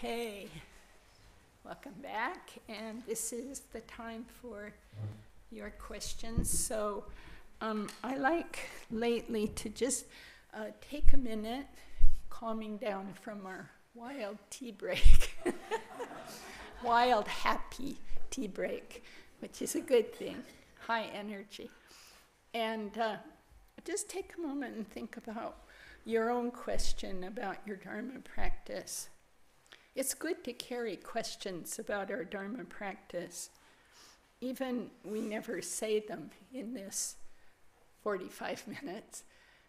Okay, welcome back, and this is the time for your questions. So I like lately to just take a minute, calming down from our wild tea break, wild happy tea break, which is a good thing, high energy. And just take a moment and think about your own question about your Dharma practice. It's good to carry questions about our Dharma practice. Even we never say them in this 45 minutes,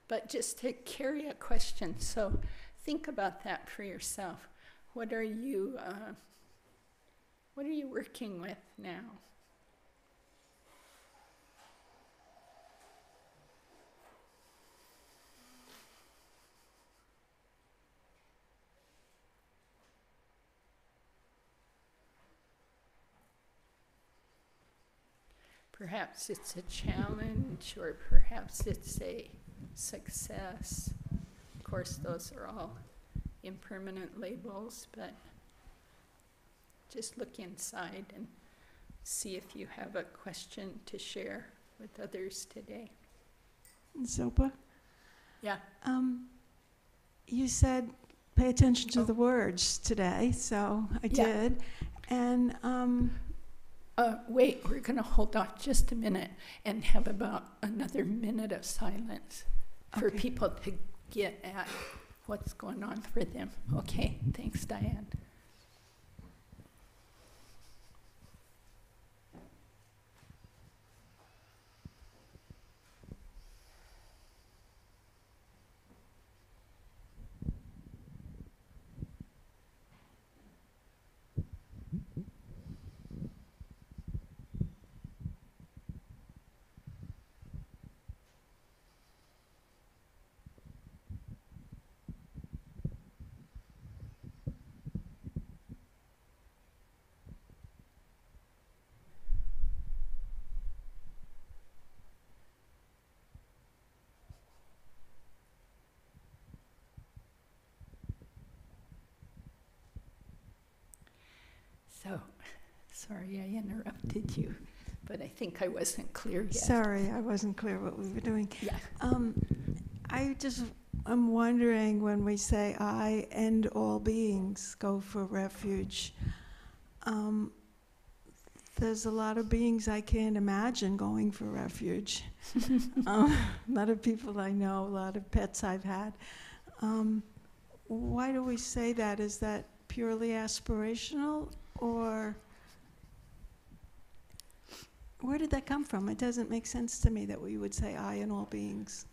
but just to carry a question. So think about that for yourself. What are you working with now? Perhaps it's a challenge, or perhaps it's a success. Of course, those are all impermanent labels, but just look inside and see if you have a question to share with others today. Zopa? Yeah. You said pay attention to the words today, so I did. And wait, we're going to hold off just a minute and have about another minute of silence for people to get at what's going on for them. Okay, thanks, Diane. So, sorry I interrupted you, but I think I wasn't clear yet. Sorry, I wasn't clear what we were doing. Yeah. I'm wondering, when we say I and all beings go for refuge, there's a lot of beings I can't imagine going for refuge. A lot of people I know, a lot of pets I've had. Why do we say that? Is that purely aspirational, or where did that come from? It doesn't make sense to me that we would say I and all beings.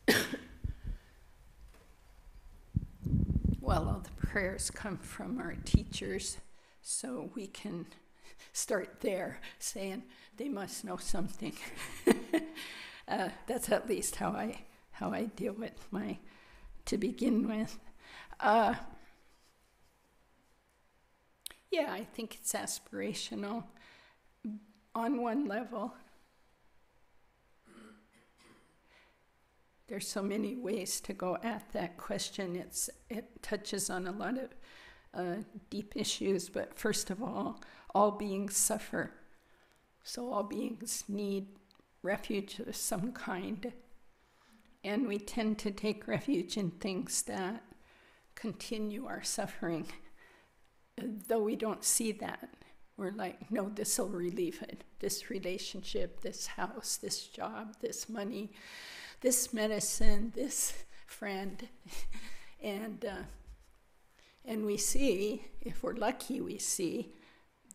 Well, all the prayers come from our teachers, so we can start there, saying they must know something. That's at least how I deal with to begin with. Yeah, I think it's aspirational on one level. There's so many ways to go at that question. It touches on a lot of deep issues, but first of all beings suffer. So all beings need refuge of some kind. And we tend to take refuge in things that continue our suffering. Though we don't see that, we're like, no, this will relieve it. This relationship, this house, this job, this money, this medicine, this friend. And we see, if we're lucky, we see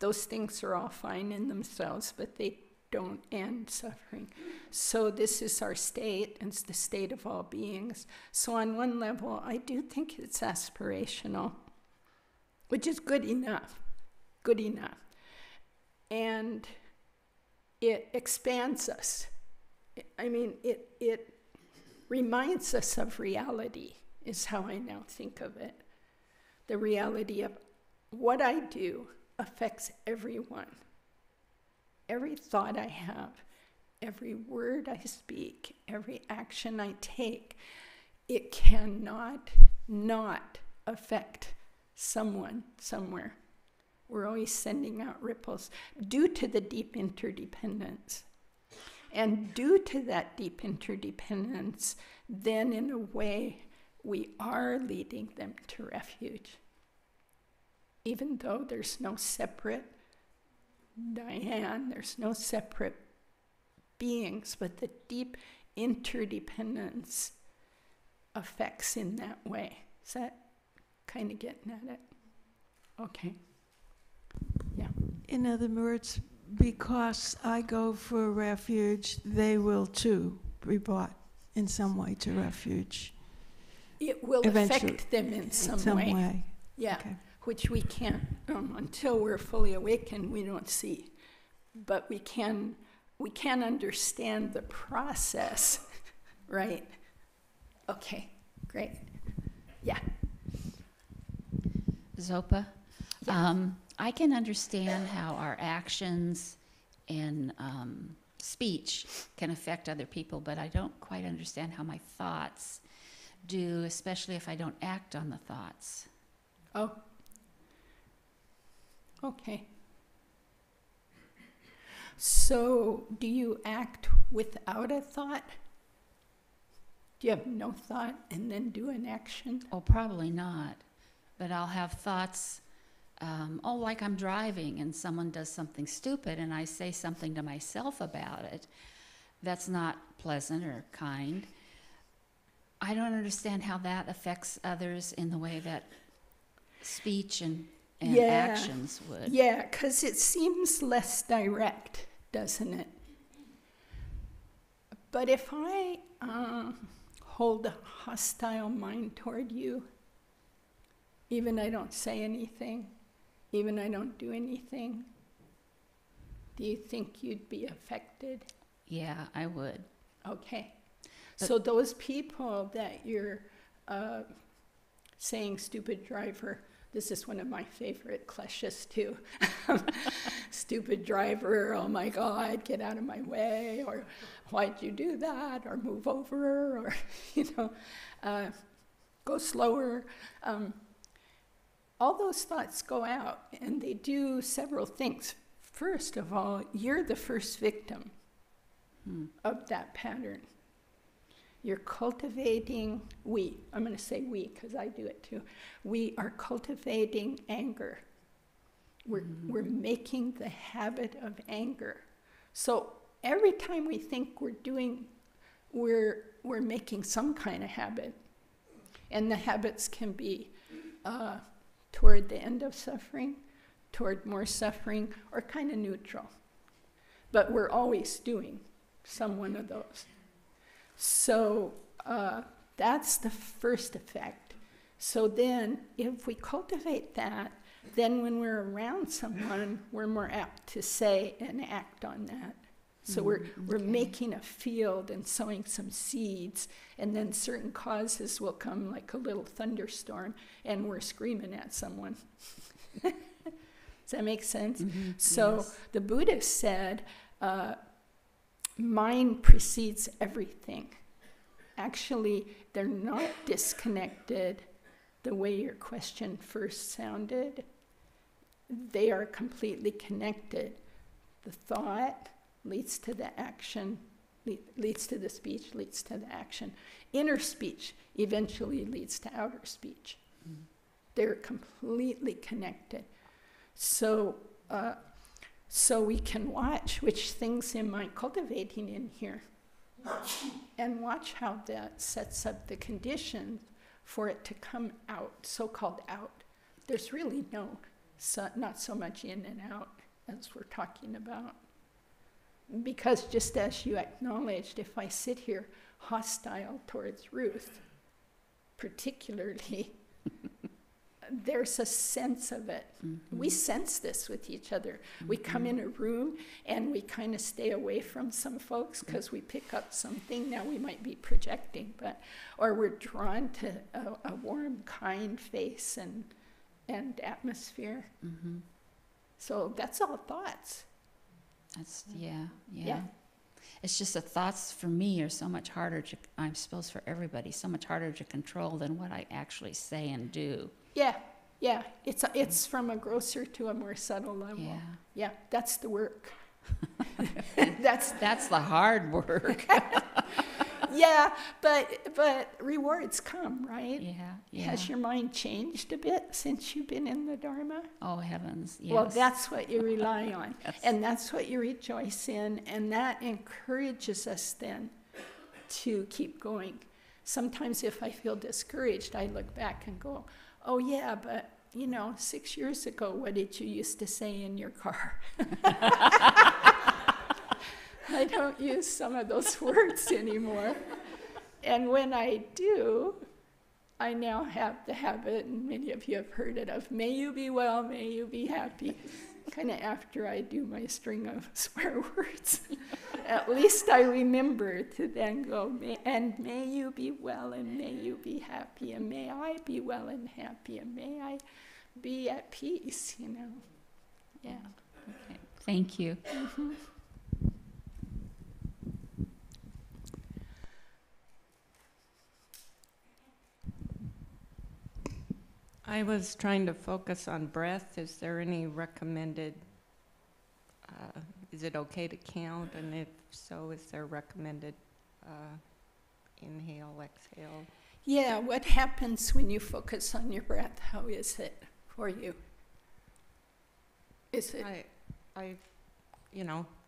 those things are all fine in themselves, but they don't end suffering. So this is our state, and it's the state of all beings. So on one level, I do think it's aspirational, which is good enough. And it expands us. I mean, it reminds us of reality, is how I now think of it. The reality of what I do affects everyone. Every thought I have, every word I speak, every action I take, it cannot not affect someone, somewhere. We're always sending out ripples due to the deep interdependence. And due to that deep interdependence, then in a way, we are leading them to refuge. Even though there's no separate Diane, there's no separate beings, but the deep interdependence affects in that way. Is that kind of getting at it? Okay. Yeah. In other words, because I go for refuge, they will too be brought in some way to refuge. It will affect them in some way. Yeah, okay. Which we can't, until we're fully awakened, we don't see. But we can understand the process, right? Okay, great. Yeah. Zopa, I can understand how our actions and speech can affect other people, but I don't quite understand how my thoughts do, especially if I don't act on the thoughts. Oh. Okay. So, do you act without a thought? Do you have no thought and then do an action? Oh, probably not. But I'll have thoughts, like I'm driving and someone does something stupid and I say something to myself about it. That's not pleasant or kind. I don't understand how that affects others in the way that speech and actions would. Yeah, because it seems less direct, doesn't it? But if I hold a hostile mind toward you, even I don't say anything, even I don't do anything, do you think you'd be affected? Yeah, I would. Okay. But so those people that you're saying stupid driver, this is one of my favorite clashes too. Stupid driver, oh my God, get out of my way, or why'd you do that, or move over, or, go slower. All those thoughts go out, and they do several things. First of all, you're the first victim of that pattern. You're cultivating, I'm going to say we because I do it too. We are cultivating anger. We're making the habit of anger. So every time we think we're making some kind of habit. And the habits can be toward the end of suffering, toward more suffering, or kind of neutral. But we're always doing some one of those. So that's the first effect. So then if we cultivate that, then when we're around someone, we're more apt to say and act on that. So we're making a field and sowing some seeds, and then certain causes will come like a little thunderstorm, and we're screaming at someone. Does that make sense? Mm-hmm. So yes. The Buddha said, mind precedes everything. Actually, they're not disconnected the way your question first sounded. They are completely connected. The thought leads to the action, leads to the speech, leads to the action. Inner speech eventually leads to outer speech. Mm-hmm. They're completely connected. So we can watch which things am I cultivating in here, and watch how that sets up the conditions for it to come out, so-called out. There's really not so much in and out as we're talking about. Because just as you acknowledged, if I sit here hostile towards Ruth, particularly, there's a sense of it. Mm-hmm. We sense this with each other. Mm-hmm. We come in a room and we kind of stay away from some folks because we pick up something. Now we might be projecting, or we're drawn to a warm, kind face and atmosphere. Mm-hmm. So that's all thoughts. Yeah. It's just that thoughts for me are so much harder to, I suppose for everybody, so much harder to control than what I actually say and do. Yeah, Yeah, it's from a grosser to a more subtle level. Yeah. Yeah, that's the work. That's the hard work. Yeah, but rewards come, right? Yeah. Has your mind changed a bit since you've been in the Dharma? Oh, heavens, yes. Well, that's what you rely on. Yes. And that's what you rejoice in. And that encourages us then to keep going. Sometimes if I feel discouraged, I look back and go, oh, yeah, but, 6 years ago, what did you used to say in your car? I don't use some of those words anymore. And when I do, I now have the habit, and many of you have heard it, of may you be well, may you be happy. Kind of after I do my string of swear words. At least I remember to then go, may you be well, and may you be happy, and may I be well and happy, and may I be at peace, Yeah. Okay. Thank you. Mm-hmm. I was trying to focus on breath. Is there any recommended, is it okay to count? And if so, is there recommended inhale, exhale? Yeah, what happens when you focus on your breath? How is it for you? Is it?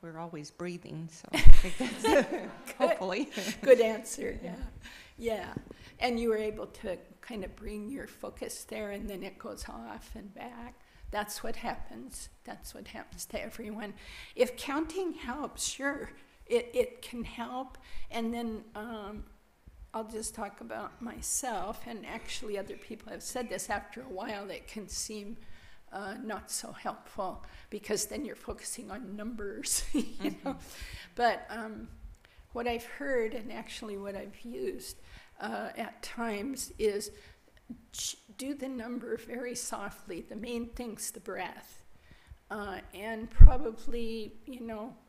We're always breathing, so I think that's hopefully. Good answer, yeah. Yeah, and you were able to kind of bring your focus there, and then it goes off and back. That's what happens. That's what happens to everyone. If counting helps, sure, it can help. And then I'll just talk about myself, and actually other people have said this. After a while, it can seem not so helpful, because then you're focusing on numbers, you know. But what I've heard, and actually what I've used at times, is do the number very softly. The main thing's the breath. And probably,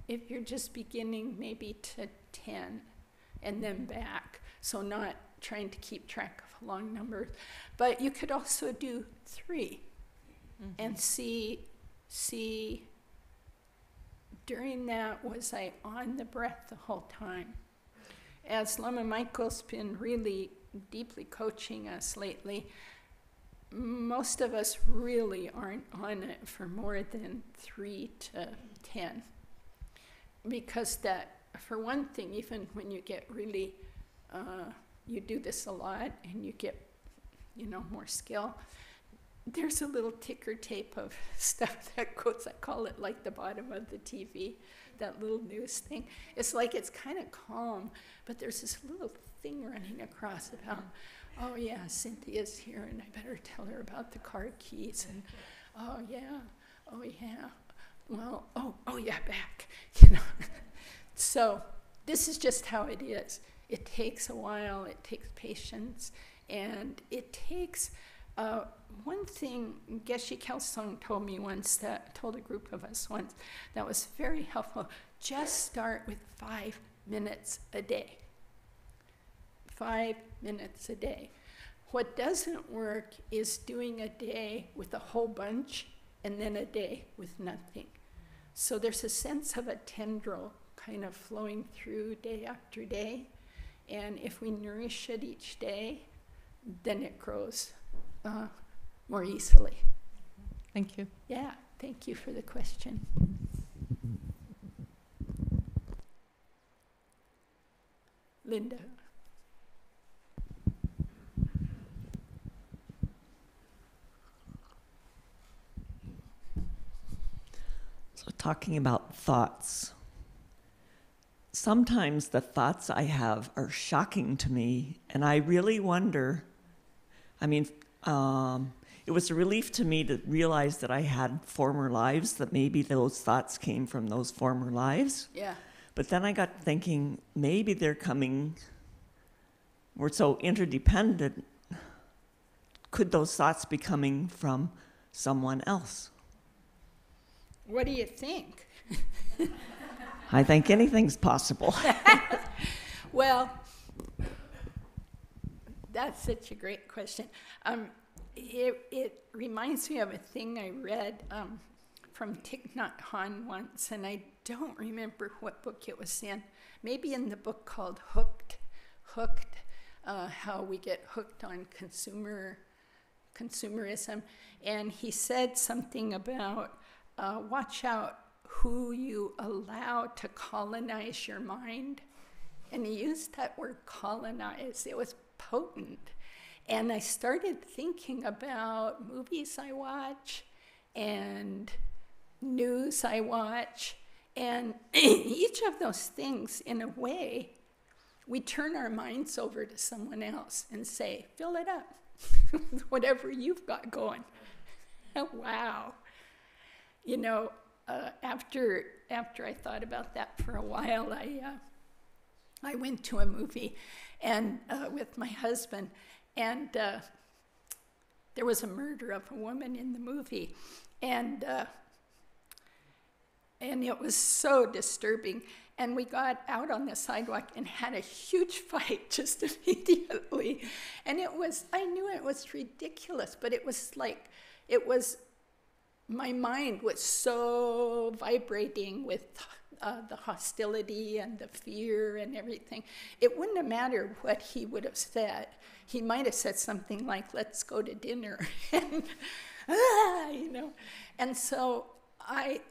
if you're just beginning, maybe to 10 and then back. So not trying to keep track of long numbers. But you could also do 3 and see during that, was I on the breath the whole time? As Lama Michael's been really deeply coaching us lately, most of us really aren't on it for more than 3 to 10. Because that, for one thing, even when you get really, you do this a lot and you get, more skill, there's a little ticker tape of stuff that goes, I call it like the bottom of the TV, that little news thing. It's like it's kind of calm, but there's this little thing running across about, oh yeah, Cynthia's here and I better tell her about the car keys, and oh yeah, well, oh yeah, back, So this is just how it is. It takes a while, it takes patience, and it takes one thing Geshe Kelsang told me once, told a group of us once, that was very helpful. Just start with 5 minutes a day. 5 minutes a day. What doesn't work is doing a day with a whole bunch and then a day with nothing. So there's a sense of a tendril kind of flowing through day after day. And if we nourish it each day, then it grows more easily. Thank you. Yeah, thank you for the question. Linda. So talking about thoughts. Sometimes the thoughts I have are shocking to me, and I really wonder, it was a relief to me to realize that I had former lives, that maybe those thoughts came from those former lives. Yeah. But then I got thinking, maybe we're so interdependent, could those thoughts be coming from someone else? What do you think? I think anything's possible. Well, that's such a great question. it reminds me of a thing I read from Thich Nhat Hanh once, and I don't remember what book it was in. Maybe in the book called Hooked, how we get hooked on consumerism. And he said something about watch out who you allow to colonize your mind. And he used that word colonize. It was potent. And I started thinking about movies I watch and news I watch. And each of those things, in a way, we turn our minds over to someone else and say, fill it up, whatever you've got going. Wow. You know, after I thought about that for a while, I went to a movie and with my husband, and there was a murder of a woman in the movie, and it was so disturbing. And we got out on the sidewalk and had a huge fight just immediately. And I knew it was ridiculous, but it was my mind was so vibrating with the hostility and the fear and everything. It wouldn't have mattered what he would have said. He might have said something like, let's go to dinner. And, you know. And so I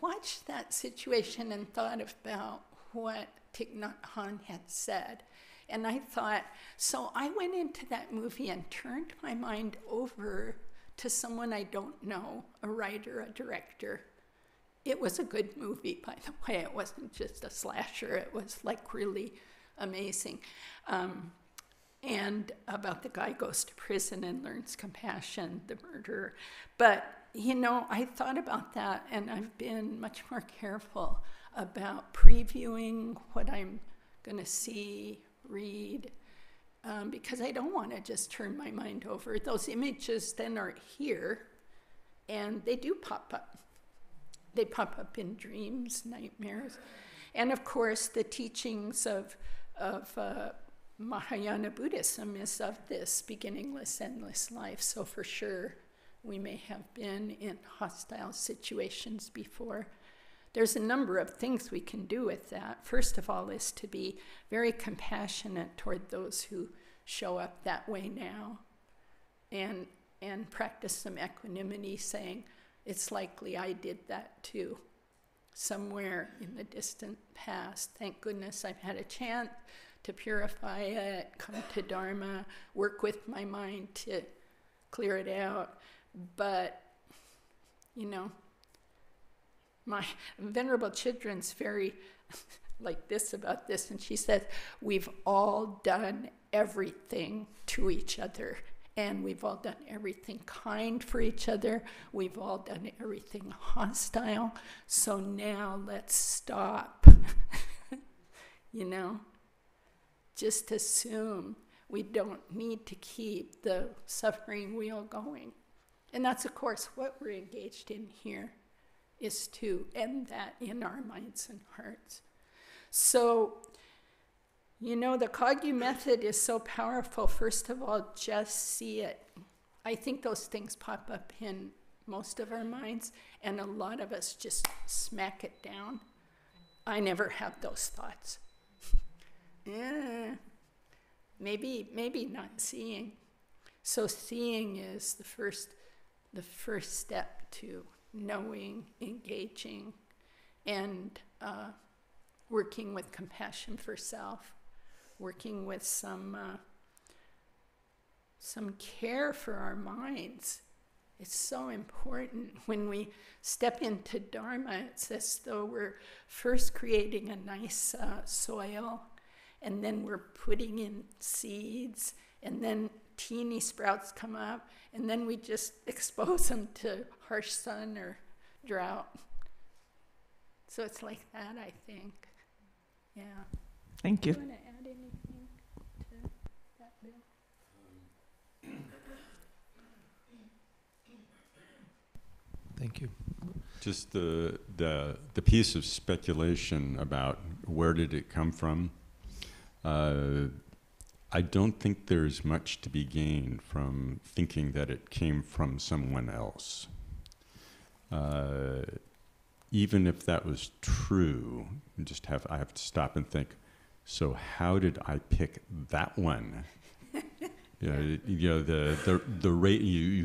watched that situation and thought about what Thich Nhat Hanh had said. And I thought, so I went into that movie and turned my mind over to someone I don't know, a writer, a director. It was a good movie, by the way. It wasn't just a slasher. It was like really amazing. And about the guy goes to prison and learns compassion, the murderer. But, you know, I thought about that, and I've been much more careful about previewing what I'm going to see, read, because I don't want to just turn my mind over. Those images then are here, and they do pop up. They pop up in dreams, nightmares. And of course, the teachings of Mahayana Buddhism is of this beginningless, endless life. So for sure, we may have been in hostile situations before. There's a number of things we can do with that. First of all is to be very compassionate toward those who show up that way now, and practice some equanimity, saying, it's likely I did that too, somewhere in the distant past. Thank goodness I've had a chance to purify it, come to Dharma, work with my mind to clear it out. But, you know, my Venerable Children's very like this about this, and she says, we've all done everything to each other, and we've all done everything kind for each other. We've all done everything hostile. So now let's stop. You know, just assume we don't need to keep the suffering wheel going. And that's, of course, what we're engaged in here, is to end that in our minds and hearts. So, you know, the Kagyu method is so powerful. First of all, just see it. I think those things pop up in most of our minds, and a lot of us just smack it down. I never have those thoughts. Maybe not seeing. So seeing is the first step to knowing, engaging, and working with compassion for self, working with some care for our minds. It's so important. When we step into Dharma, it's as though we're first creating a nice soil, and then we're putting in seeds, and then teeny sprouts come up, and then we just expose them to harsh sun or drought. So it's like that, I think. Yeah. Thank you. Do you want to add anything to that, Bill? Thank you. Just the piece of speculation about where did it come from. I don't think there's much to be gained from thinking that it came from someone else. Even if that was true, I have to stop and think, so how did I pick that one? You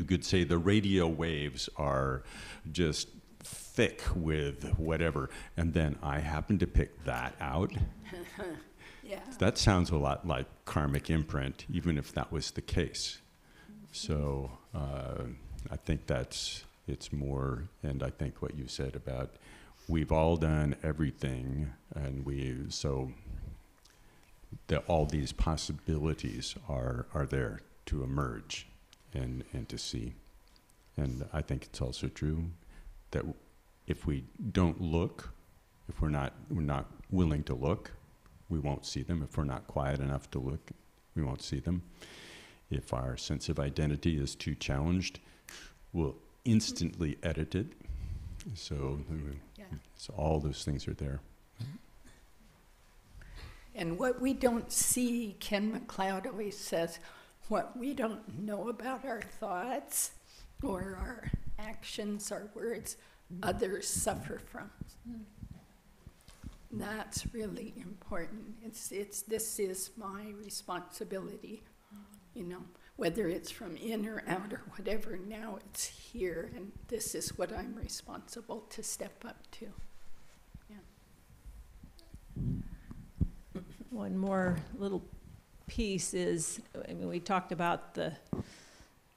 could say the radio waves are just thick with whatever, and then I happen to pick that out. Yeah. That sounds a lot like karmic imprint, even if that was the case. So I think it's more, and I think what you said about we've all done everything, and all these possibilities are there to emerge and to see. And I think it's also true that if we don't look, if we're not willing to look, we won't see them. If we're not quiet enough to look, we won't see them. If our sense of identity is too challenged, we'll instantly edit it. So all those things are there. And what we don't see, Ken MacLeod always says, what we don't know about our thoughts or our actions, our words, others suffer from. That's really important. This is my responsibility, whether it's from in or out or whatever. Now it's here, and this is what I'm responsible to step up to. Yeah. One more little piece is, we talked about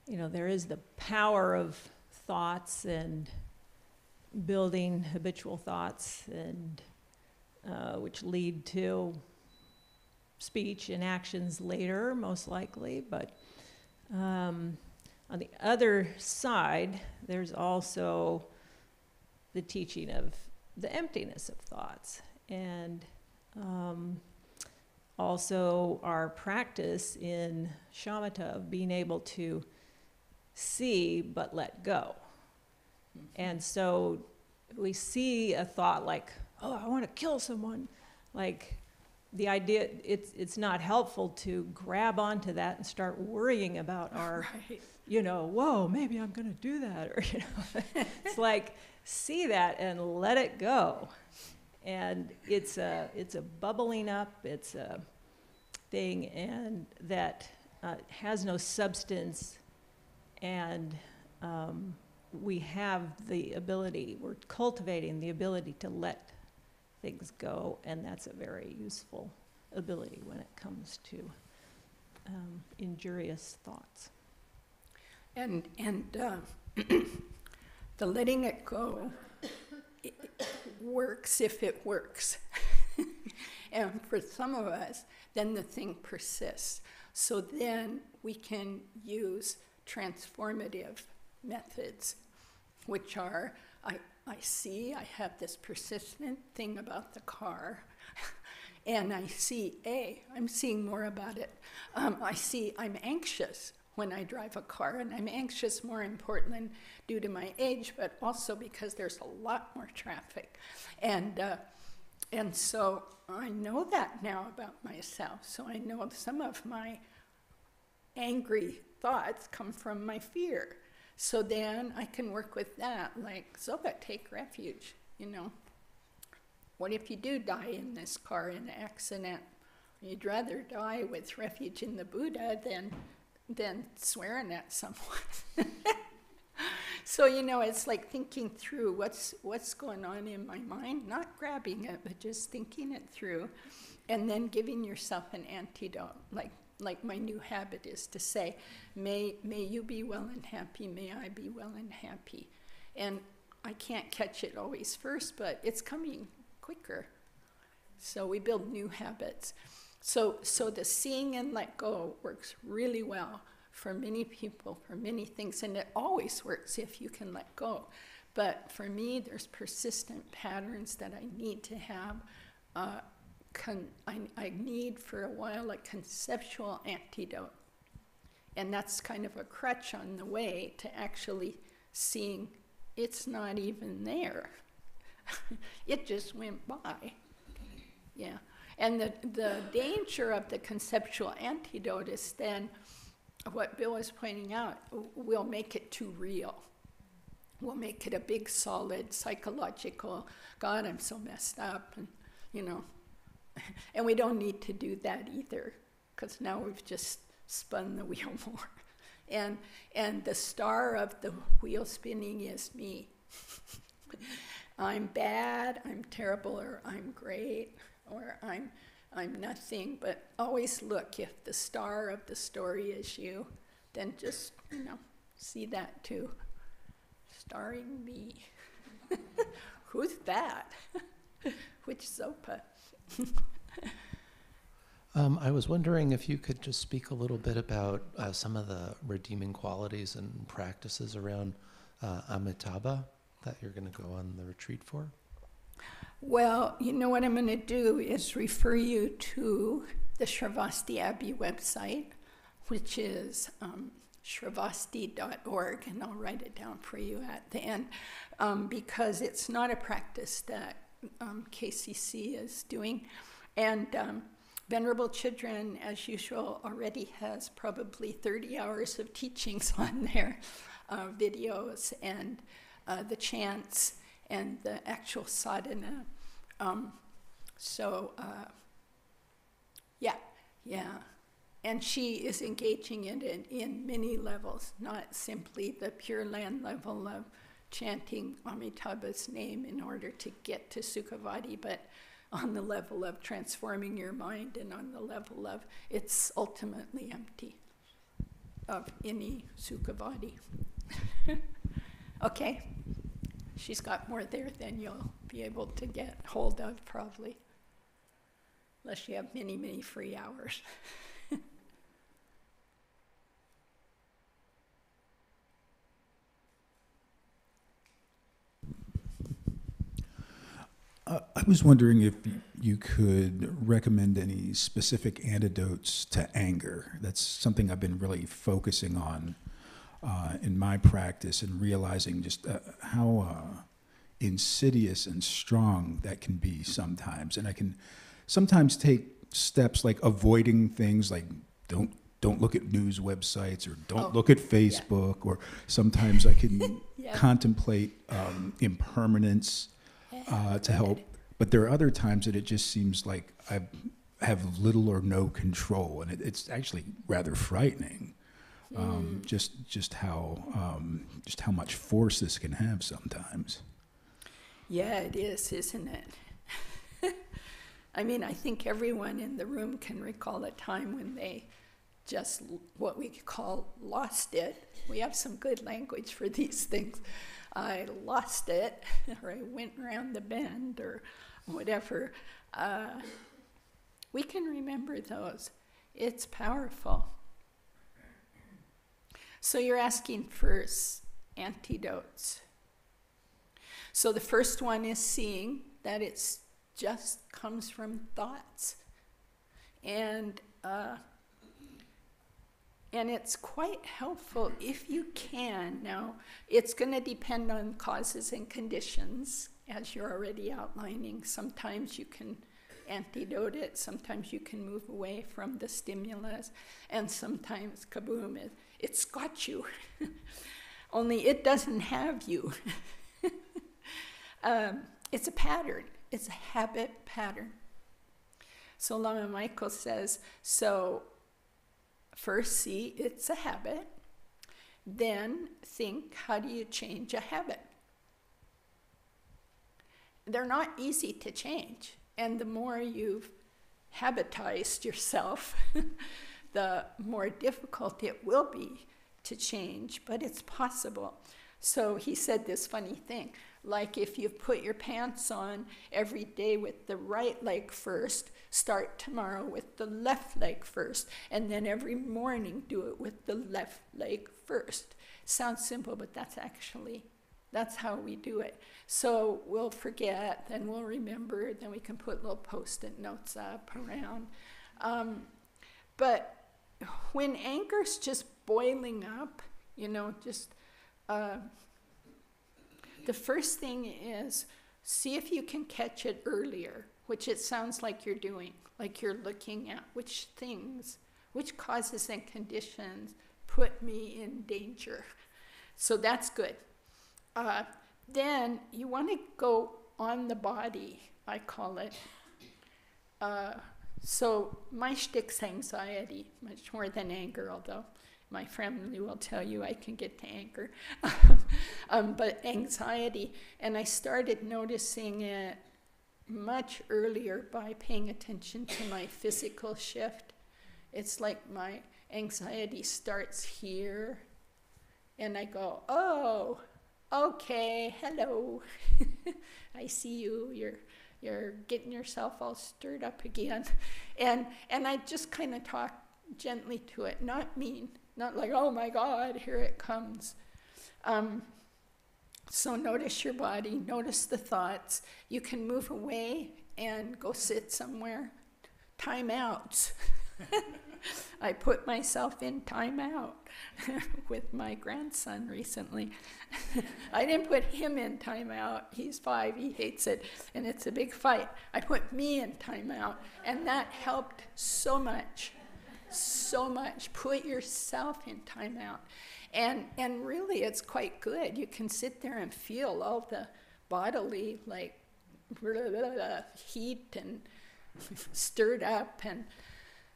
there is the power of thoughts and building habitual thoughts, and which lead to speech and actions later, most likely. But on the other side, there's also the teaching of the emptiness of thoughts, and also our practice in shamatha of being able to see but let go. And so we see a thought like, oh, I want to kill someone. Like, the idea, it's not helpful to grab onto that and start worrying about our, whoa, maybe I'm going to do that. Or, it's like, see that and let it go. And it's a bubbling up, it's a thing, and that has no substance, and we have the ability, we're cultivating the ability to let things go, and that's a very useful ability when it comes to injurious thoughts. And the letting it go, it works if it works. And for some of us, then the thing persists. So then we can use transformative methods, which are, I see I have this persistent thing about the car, and I see, I'm seeing more about it. I see I'm anxious when I drive a car, and I'm anxious more importantly due to my age, but also because there's a lot more traffic. And so I know that now about myself. So I know some of my angry thoughts come from my fear. So then I can work with that, like, Zopa, take refuge, What if you do die in this car in an accident? You'd rather die with refuge in the Buddha than swearing at someone. So, it's like thinking through what's going on in my mind, not grabbing it, but just thinking it through, and then giving yourself an antidote, like my new habit is to say, may you be well and happy, may I be well and happy. And I can't catch it always first, but it's coming quicker. So we build new habits. So the seeing and let go works really well for many people, for many things, and it always works if you can let go. But for me, there's persistent patterns that I need to have. I need for a while a conceptual antidote. And that's kind of a crutch on the way to actually seeing it's not even there. It just went by. Yeah. And the danger of the conceptual antidote is then what Bill was pointing out, we'll make it too real. We'll make it a big, solid, psychological, God, I'm so messed up, and, you know. And we don't need to do that either, because now we've just spun the wheel more. And the star of the wheel spinning is me. I'm bad, I'm terrible, or I'm great, or I'm nothing. But always look, if the star of the story is you, then just, you know, see that too. Starring me. Who's that? Which Zopa? I was wondering if you could just speak a little bit about some of the redeeming qualities and practices around Amitabha that you're going to go on the retreat for. Well, you know what I'm going to do is refer you to the Shravasti Abbey website, which is shravasti.org, and I'll write it down for you at the end, because it's not a practice that KCC is doing. And Venerable Children, as usual, already has probably 30 hours of teachings on their videos and the chants and the actual sadhana. Yeah. And she is engaging in it in many levels, not simply the Pure Land level of chanting Amitabha's name in order to get to Sukhavati, but on the level of transforming your mind and on the level of it's ultimately empty of any Sukhavati. Okay, she's got more there than you'll be able to get hold of probably, unless you have many, many free hours. I was wondering if you could recommend any specific antidotes to anger. That's something I've been really focusing on in my practice, and realizing just how insidious and strong that can be sometimes. And I can sometimes take steps like avoiding things like don't look at news websites, or don't look at Facebook, or sometimes I can contemplate impermanence to help. But there are other times that it just seems like I have little or no control, and it's actually rather frightening. Just how much force this can have sometimes. Yeah, it is, isn't it? I mean, I think everyone in the room can recall a time when they just, what we call, lost it. We have some good language for these things. I lost it, or I went around the bend, or whatever. We can remember those. It's powerful. So you're asking for antidotes. So the first one is seeing that it's just comes from thoughts. And it's quite helpful if you can. Now, it's going to depend on causes and conditions, as you're already outlining. Sometimes you can antidote it, sometimes you can move away from the stimulus, and sometimes, kaboom, it's got you. Only it doesn't have you. It's a pattern. It's a habit pattern. So Lama Michael says, so first see it's a habit, then think, how do you change a habit? They're not easy to change, and the more you've habitized yourself, the more difficult it will be to change, but it's possible. So he said this funny thing, like if you put your pants on every day with the right leg first, start tomorrow with the left leg first, and then every morning do it with the left leg first. Sounds simple, but that's how we do it. So we'll forget, then we'll remember, then we can put little Post-it notes up around. But when anger's just boiling up, the first thing is see if you can catch it earlier, which it sounds like you're doing, like you're looking at which things, which causes and conditions put me in danger. So that's good. Then you want to go on the body, I call it. So my shtick's anxiety, much more than anger, although my family will tell you I can get to anger. But anxiety, and I started noticing it much earlier by paying attention to my physical shift. It's like my anxiety starts here, and I go, oh, okay, hello. I see you, you're getting yourself all stirred up again. And I just kind of talk gently to it, not mean, not like, oh my God, here it comes. So notice your body, notice the thoughts. You can move away and go sit somewhere. Time out. I put myself in time out with my grandson recently. I didn't put him in time out. He's 5, he hates it, and it's a big fight. I put me in time out, and that helped so much, so much. Put yourself in time out. And really, it's quite good. You can sit there and feel all the bodily, like, heat and stirred up, and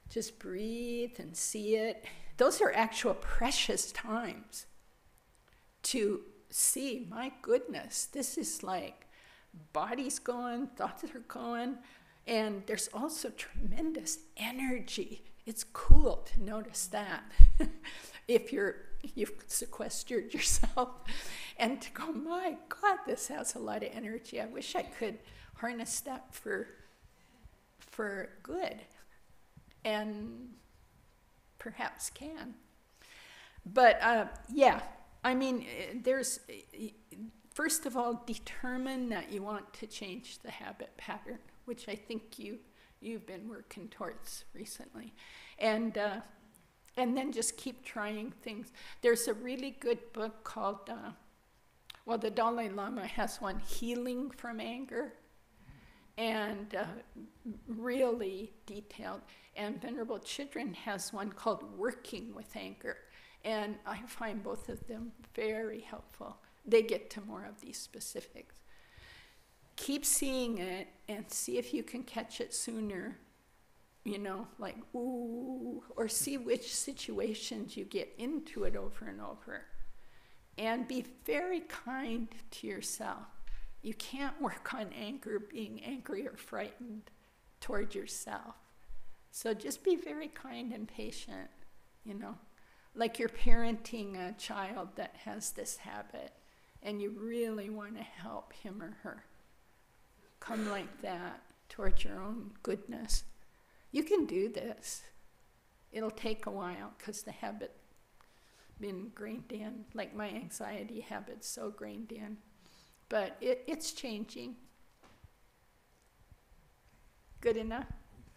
just breathe and see it. Those are actual precious times to see, my goodness, this is like body's going, thoughts are going, and there's also tremendous energy. It's cool to notice that if you've sequestered yourself, and to go, my God, this has a lot of energy. I wish I could harness that for good, and perhaps can. But yeah, I mean, there's, first of all, determine that you want to change the habit pattern, which I think you've been working towards recently. And then just keep trying things. There's a really good book called, well, the Dalai Lama has one, Healing from Anger, and really detailed. And Venerable Chidren has one called Working with Anger. And I find both of them very helpful. They get to more of these specifics. Keep seeing it and see if you can catch it sooner. You know, like, ooh, or see which situations you get into it over and over. And be very kind to yourself. You can't work on anger, being angry or frightened toward yourself. So just be very kind and patient, you know. Like you're parenting a child that has this habit, and you really want to help him or her. Come like that towards your own goodness. You can do this. It'll take a while because the habit been grained in, like my anxiety habit's so grained in. But it's changing. Good enough?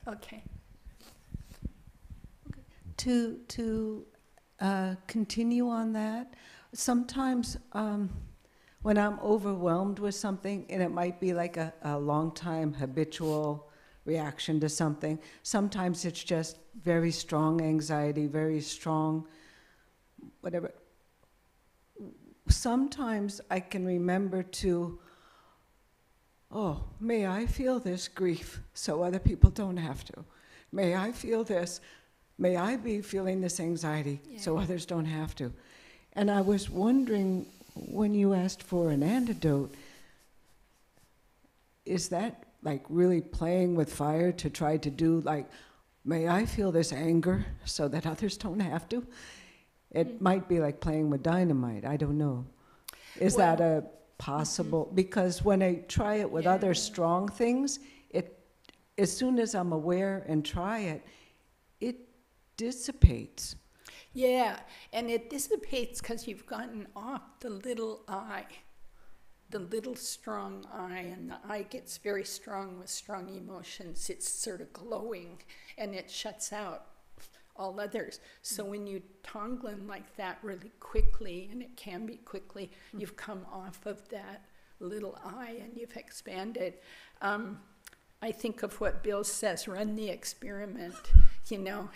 Okay. To continue on that, sometimes when I'm overwhelmed with something, and it might be like a long time habitual reaction to something. Sometimes it's just very strong anxiety, very strong whatever. Sometimes I can remember to, oh, may I feel this grief so other people don't have to. May I feel this. May I be feeling this anxiety so others don't have to. And I was wondering, when you asked for an antidote, is that like really playing with fire to try to do like, may I feel this anger so that others don't have to? It might be like playing with dynamite, I don't know. Is that a possible, because when I try it with other strong things, as soon as I'm aware and try it, it dissipates. Yeah, and it dissipates because you've gotten off the little I. The little strong I, and the I gets very strong with strong emotions. It's sort of glowing, and it shuts out all others. So when you tonglen like that really quickly, and it can be quickly, you've come off of that little I and you've expanded. I think of what Bill says, run the experiment, you know,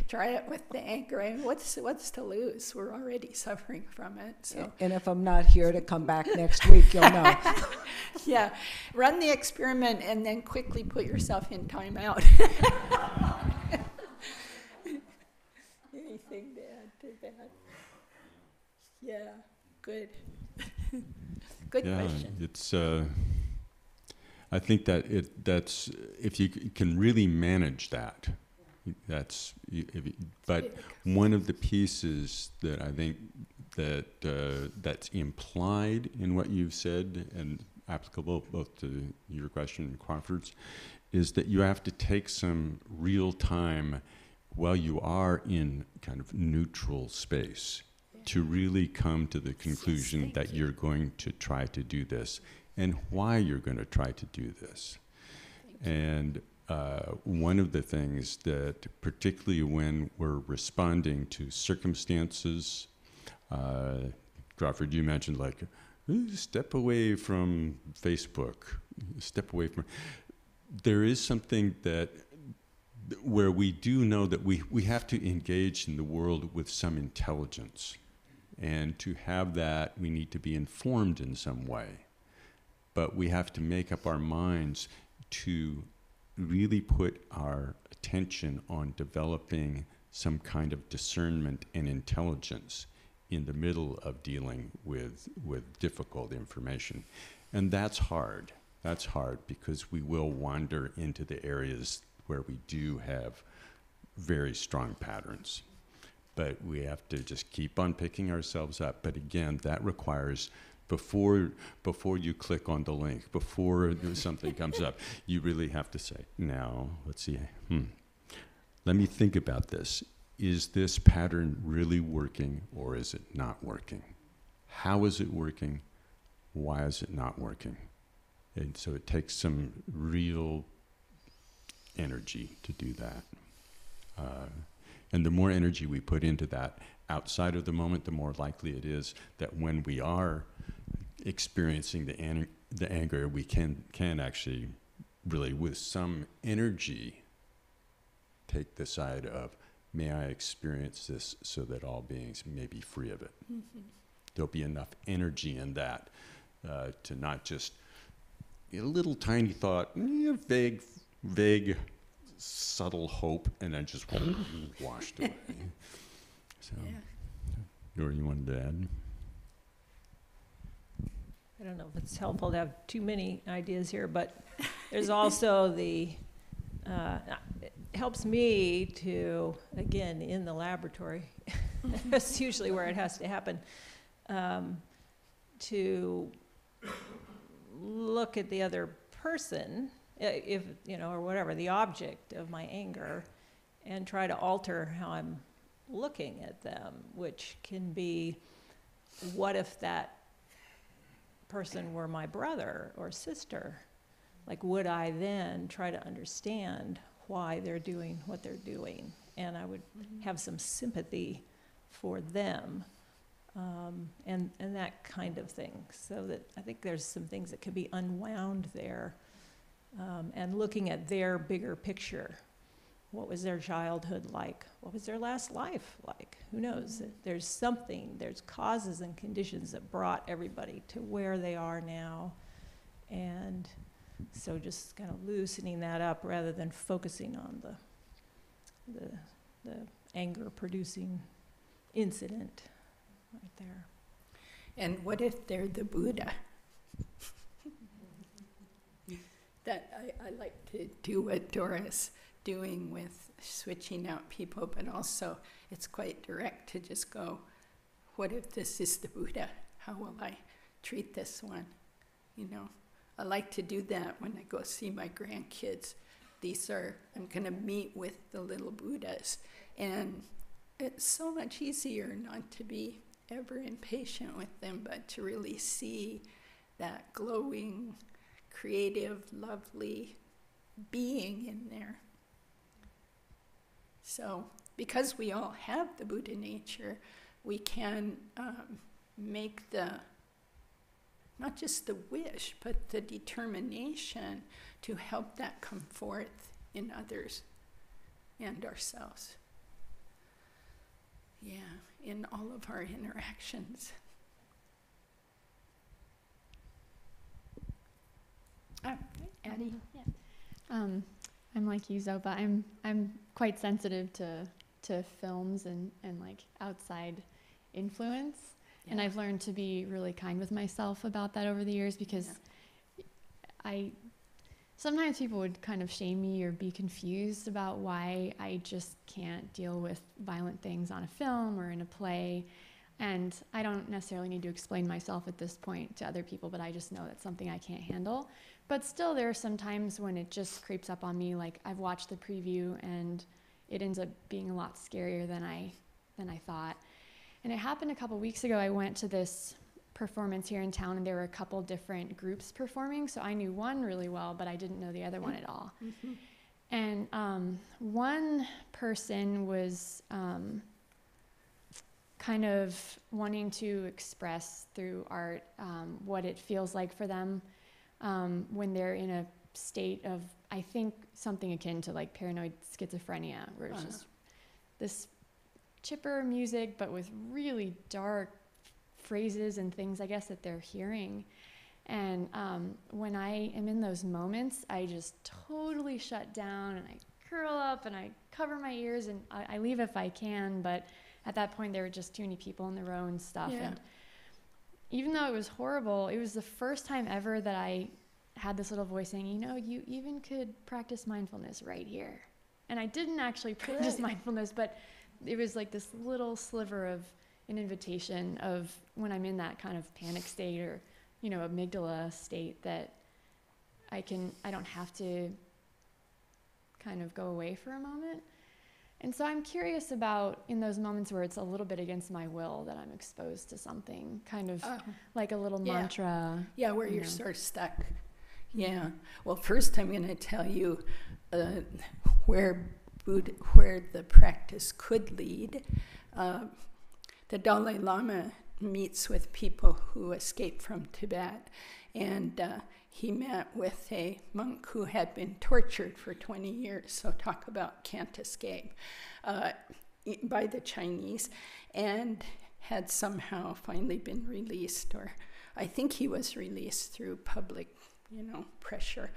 try it with the anger. And what's to lose? We're already suffering from it. So. And if I'm not here to come back next week, you'll know. Yeah, run the experiment and then quickly put yourself in timeout. Anything to add to that? Yeah, good. Good question. It's. I think that's if you can really manage that. But one of the pieces that I think that's implied in what you've said and applicable both to your question and Crawford's is that you have to take some real time while you are in kind of neutral space to really come to the conclusion that you're going to try to do this and why you're going to try to do this. And one of the things that, particularly when we're responding to circumstances, Crawford, you mentioned like, step away from Facebook, step away from, there is something that, where we do know that we have to engage in the world with some intelligence. And to have that, we need to be informed in some way. But we have to make up our minds to really put our attention on developing some kind of discernment and intelligence in the middle of dealing with difficult information. And that's hard. That's hard because we will wander into the areas where we do have very strong patterns. But we have to just keep on picking ourselves up. But again, that requires before you click on the link, before something comes up, you really have to say, now, let's see, let me think about this. Is this pattern really working or is it not working? How is it working? Why is it not working? And so it takes some real energy to do that. And the more energy we put into that outside of the moment, the more likely it is that when we are experiencing the anger, we can actually really, with some energy, take the side of, may I experience this so that all beings may be free of it. Mm-hmm. There'll be enough energy in that to not just a little tiny thought, vague, subtle hope, and then just washed away. So, Dora, you wanted to add? I don't know if it's helpful to have too many ideas here, but there's also it helps me to, again, in the laboratory, that's usually where it has to happen, to look at the other person, if, you know, or whatever, the object of my anger, and try to alter how I'm looking at them, which can be, what if that person were my brother or sister? Like, would I then try to understand why they're doing what they're doing? And I would have some sympathy for them, and that kind of thing. So that I think there's some things that could be unwound there, and looking at their bigger picture. What was their childhood like? What was their last life like? Who knows? There's something, there's causes and conditions that brought everybody to where they are now. And so just kind of loosening that up rather than focusing on the anger-producing incident right there. And what if they're the Buddha? That I like to do what Dora's doing with switching out people, but also it's quite direct to just go, what if this is the Buddha? How will I treat this one? You know, I like to do that when I go see my grandkids. I'm going to meet with the little Buddhas. And it's so much easier not to be ever impatient with them, but to really see that glowing, creative, lovely being in there. So, because we all have the Buddha nature, we can make not just the wish, but the determination to help that come forth in others and ourselves. Yeah, in all of our interactions. Addie? Yeah. I'm like you, Zopa. I'm quite sensitive to films and like outside influence. Yeah. And I've learned to be really kind with myself about that over the years, because sometimes people would kind of shame me or be confused about why I just can't deal with violent things on a film or in a play. And I don't necessarily need to explain myself at this point to other people, but I just know that's something I can't handle. But still, there are some times when it just creeps up on me. Like, I've watched the preview and it ends up being a lot scarier than I thought. And it happened a couple weeks ago. I went to this performance here in town, and there were a couple different groups performing. So I knew one really well, but I didn't know the other one at all. Mm-hmm. And one person was kind of wanting to express through art what it feels like for them when they're in a state of, I think, something akin to like paranoid schizophrenia, where it's just this chipper music, but with really dark phrases and things, I guess, that they're hearing. And when I am in those moments, I just totally shut down and I curl up and I cover my ears, and I leave if I can, but at that point there were just too many people in the row and stuff. Yeah. And even though it was horrible, it was the first time ever that I had this little voice saying, you know, you even could practice mindfulness right here. And I didn't actually practice mindfulness, but it was like this little sliver of an invitation of when I'm in that kind of panic state or, you know, amygdala state, that I don't have to kind of go away for a moment. And so I'm curious about, in those moments where it's a little bit against my will that I'm exposed to something, kind of like a little mantra. Yeah, where you're sort of stuck. Yeah. Well, first I'm going to tell you where the practice could lead. The Dalai Lama meets with people who escaped from Tibet, and he met with a monk who had been tortured for 20 years, so talk about can't escape, by the Chinese, and had somehow finally been released, or I think he was released through public, pressure,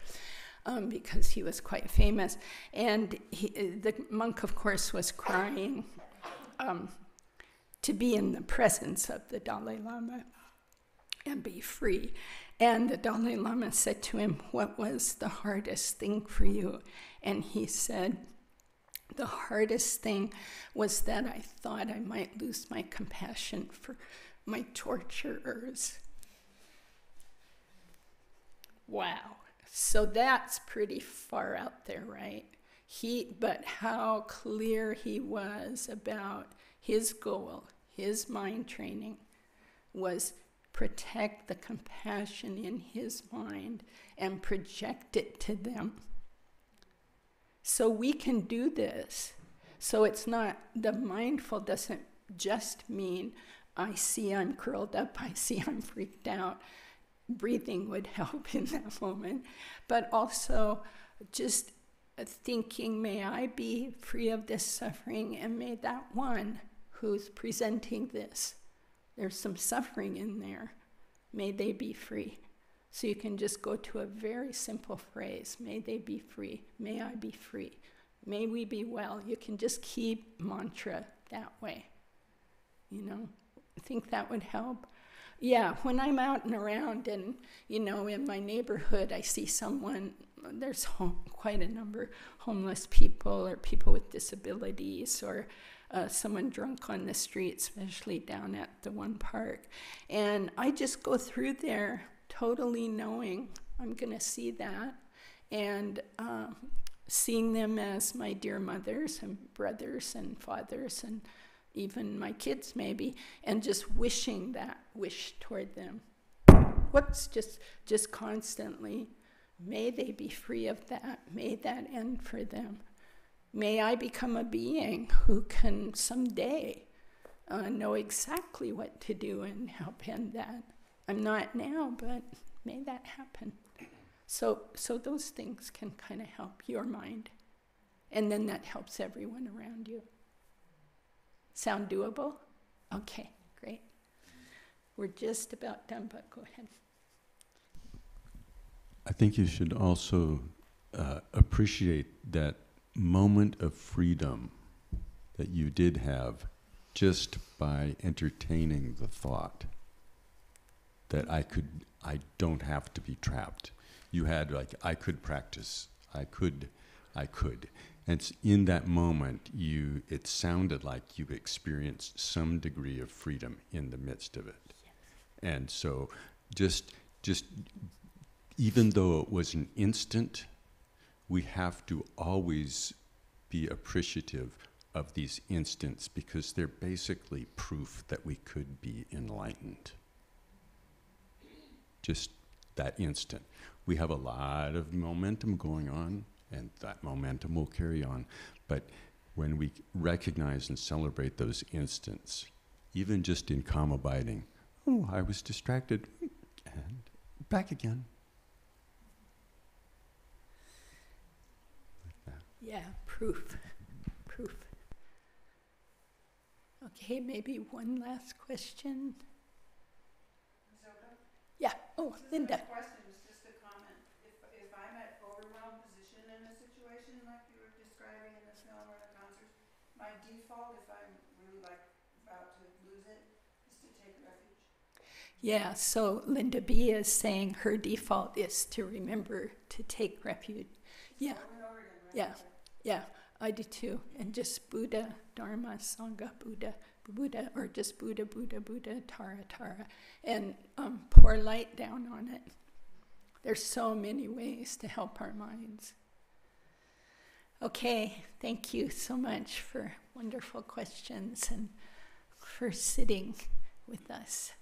because he was quite famous. And the monk, of course, was crying to be in the presence of the Dalai Lama and be free. And the Dalai Lama said to him, "What was the hardest thing for you?" And he said, "The hardest thing was that I thought I might lose my compassion for my torturers." Wow. So that's pretty far out there, right? But how clear he was about his goal, his mind training, was protect the compassion in his mind and project it to them. So we can do this. So it's not, the mindful doesn't just mean, I see I'm curled up, I see I'm freaked out. Breathing would help in that moment. But also just thinking, may I be free of this suffering, and may that one who's presenting this, there's some suffering in there, may they be free. So you can just go to a very simple phrase, may they be free, may I be free, may we be well. You can just keep mantra that way. I think that would help. Yeah, when I'm out and around and, in my neighborhood, I see someone, there's quite a number, homeless people or people with disabilities, or someone drunk on the street, especially down at the one park. And I just go through there totally knowing I'm going to see that, and seeing them as my dear mothers and brothers and fathers and even my kids maybe, and just wishing that wish toward them. Just constantly, may they be free of that, may that end for them. May I become a being who can someday know exactly what to do and help end that. I'm not now, but may that happen. So those things can kind of help your mind. And then that helps everyone around you. Sound doable? Okay, great. We're just about done, but go ahead. I think you should also appreciate that moment of freedom that you did have just by entertaining the thought that I don't have to be trapped. You had like, I could practice, I could. And in that moment, it sounded like you experienced some degree of freedom in the midst of it. Yes. And so just even though it was an instant, we have to always be appreciative of these instants because they're basically proof that we could be enlightened. Just that instant. We have a lot of momentum going on, and that momentum will carry on. But when we recognize and celebrate those instants, even just in calm abiding, oh, I was distracted, and back again. Like that. Yeah, proof. Okay, maybe one last question. Zopa? Yeah. Oh, Linda. The question was just a comment. If I'm at overwhelmed position in a situation like you were describing in the film or the concert, my default, if I'm really like about to lose it, is to take refuge. Yeah, so Linda B is saying her default is to remember to take refuge. Yeah. Over and over again, right? Yeah, I do too. And just Buddha, Dharma, Sangha, Buddha, or just Buddha, Buddha, Buddha, Tara, Tara, and pour light down on it. There's so many ways to help our minds. Okay, thank you so much for wonderful questions and for sitting with us.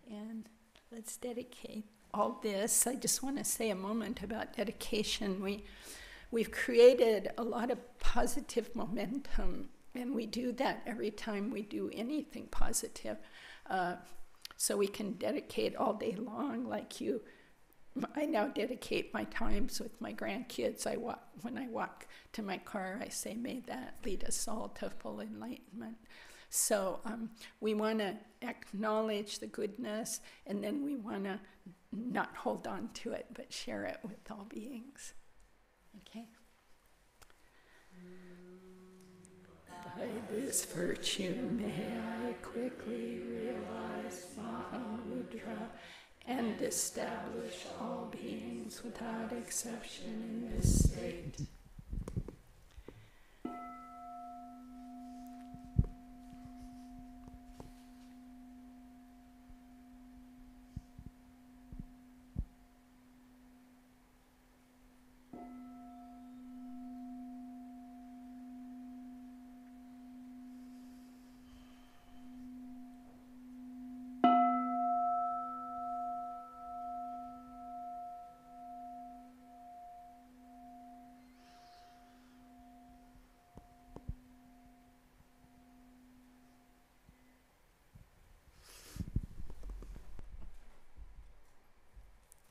And let's dedicate all this. I just want to say a moment about dedication. We've created a lot of positive momentum, and we do that every time we do anything positive. So we can dedicate all day long, like you. I now dedicate my times with my grandkids. When I walk to my car, I say, may that lead us all to full enlightenment. So we want to acknowledge the goodness, and then we want to not hold on to it, but share it with all beings. Okay? By this virtue may I quickly realize Mahamudra and establish all beings without exception in this state.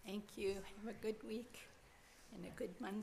Thank you. Have a good week and a good month.